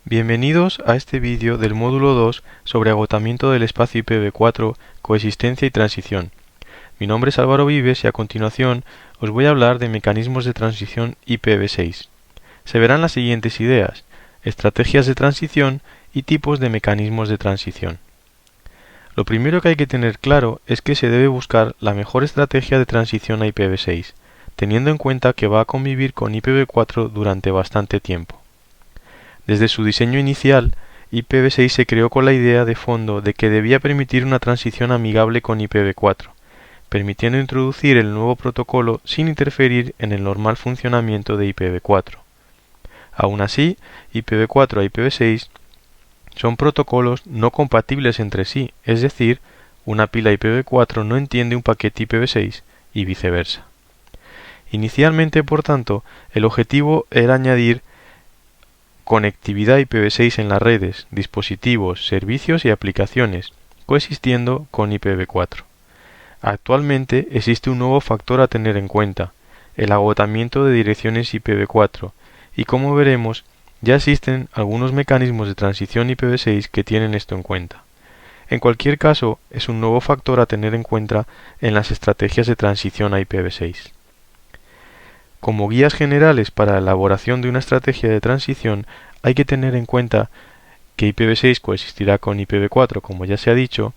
Bienvenidos a este vídeo del módulo 2 sobre agotamiento del espacio IPv4, coexistencia y transición. Mi nombre es Álvaro Vives y a continuación os voy a hablar de mecanismos de transición IPv6. Se verán las siguientes ideas: estrategias de transición y tipos de mecanismos de transición. Lo primero que hay que tener claro es que se debe buscar la mejor estrategia de transición a IPv6, teniendo en cuenta que va a convivir con IPv4 durante bastante tiempo. Desde su diseño inicial, IPv6 se creó con la idea de fondo de que debía permitir una transición amigable con IPv4, permitiendo introducir el nuevo protocolo sin interferir en el normal funcionamiento de IPv4. Aún así, IPv4 a IPv6 son protocolos no compatibles entre sí, es decir, una pila IPv4 no entiende un paquete IPv6 y viceversa. Inicialmente, por tanto, el objetivo era añadir conectividad IPv6 en las redes, dispositivos, servicios y aplicaciones, coexistiendo con IPv4. Actualmente existe un nuevo factor a tener en cuenta, el agotamiento de direcciones IPv4, y como veremos, ya existen algunos mecanismos de transición IPv6 que tienen esto en cuenta. En cualquier caso, es un nuevo factor a tener en cuenta en las estrategias de transición a IPv6. Como guías generales para la elaboración de una estrategia de transición, hay que tener en cuenta que IPv6 coexistirá con IPv4, como ya se ha dicho,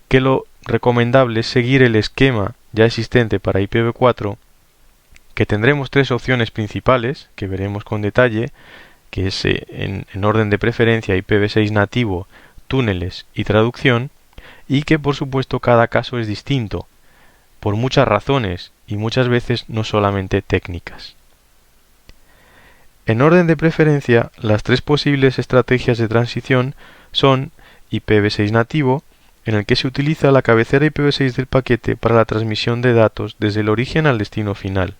que lo recomendable es seguir el esquema ya existente para IPv4, que tendremos tres opciones principales, que veremos con detalle, que es en orden de preferencia IPv6 nativo, túneles y traducción, y que por supuesto cada caso es distinto, por muchas razones y muchas veces no solamente técnicas. En orden de preferencia, las tres posibles estrategias de transición son IPv6 nativo, en el que se utiliza la cabecera IPv6 del paquete para la transmisión de datos desde el origen al destino final.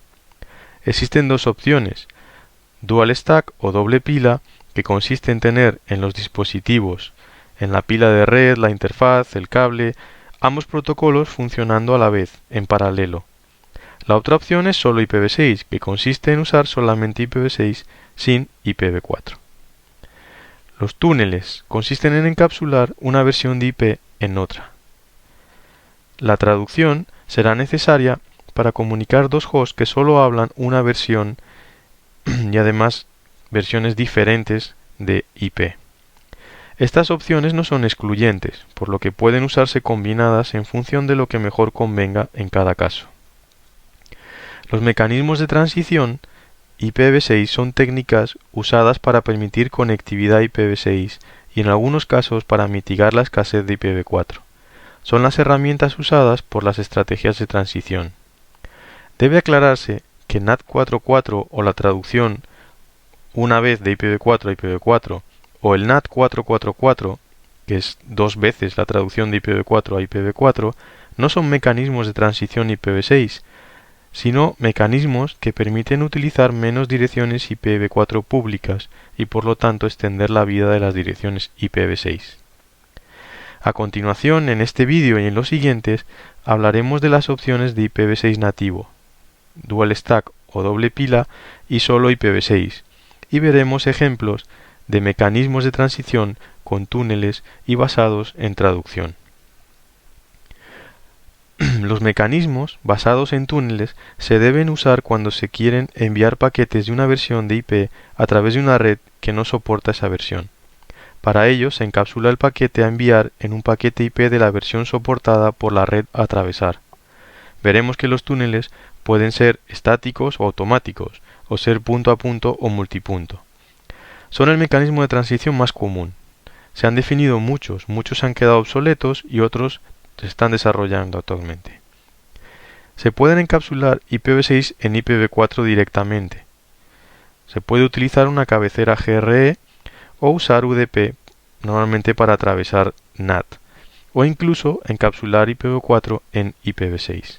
Existen dos opciones: Dual Stack o doble pila, que consiste en tener en los dispositivos, en la pila de red, la interfaz, el cable, ambos protocolos funcionando a la vez, en paralelo. La otra opción es solo IPv6, que consiste en usar solamente IPv6 sin IPv4. Los túneles consisten en encapsular una versión de IP en otra. La traducción será necesaria para comunicar dos hosts que solo hablan una versión y además versiones diferentes de IP. Estas opciones no son excluyentes, por lo que pueden usarse combinadas en función de lo que mejor convenga en cada caso. Los mecanismos de transición IPv6 son técnicas usadas para permitir conectividad IPv6 y en algunos casos para mitigar la escasez de IPv4. Son las herramientas usadas por las estrategias de transición. Debe aclararse que NAT44 o la traducción una vez de IPv4 a IPv4 o el NAT444, que es dos veces la traducción de IPv4 a IPv4, no son mecanismos de transición IPv6, sino mecanismos que permiten utilizar menos direcciones IPv4 públicas y por lo tanto extender la vida de las direcciones IPv6. A continuación, en este vídeo y en los siguientes, hablaremos de las opciones de IPv6 nativo, Dual Stack o doble pila y solo IPv6, y veremos ejemplos de mecanismos de transición con túneles y basados en traducción. Los mecanismos basados en túneles se deben usar cuando se quieren enviar paquetes de una versión de IP a través de una red que no soporta esa versión. Para ello se encapsula el paquete a enviar en un paquete IP de la versión soportada por la red a atravesar. Veremos que los túneles pueden ser estáticos o automáticos, o ser punto a punto o multipunto. Son el mecanismo de transición más común. Se han definido muchos han quedado obsoletos y otros se están desarrollando actualmente. Se pueden encapsular IPv6 en IPv4 directamente. Se puede utilizar una cabecera GRE o usar UDP, normalmente para atravesar NAT, o incluso encapsular IPv4 en IPv6.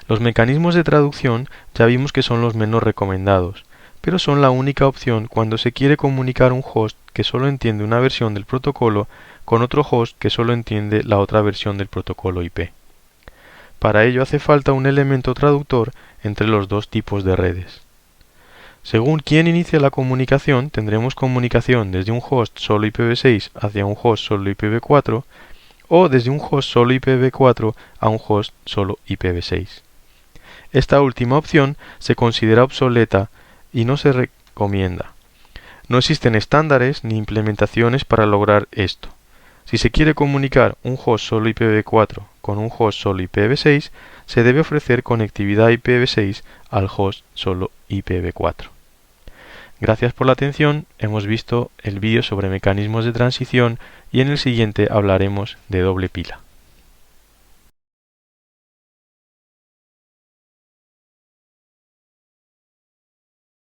Los mecanismos de traducción ya vimos que son los menos recomendados, pero son la única opción cuando se quiere comunicar un host que solo entiende una versión del protocolo con otro host que solo entiende la otra versión del protocolo IP. Para ello hace falta un elemento traductor entre los dos tipos de redes. Según quién inicia la comunicación, tendremos comunicación desde un host solo IPv6 hacia un host solo IPv4 o desde un host solo IPv4 a un host solo IPv6. Esta última opción se considera obsoleta y no se recomienda. No existen estándares ni implementaciones para lograr esto. Si se quiere comunicar un host solo IPv4 con un host solo IPv6, se debe ofrecer conectividad IPv6 al host solo IPv4. Gracias por la atención, hemos visto el vídeo sobre mecanismos de transición y en el siguiente hablaremos de doble pila.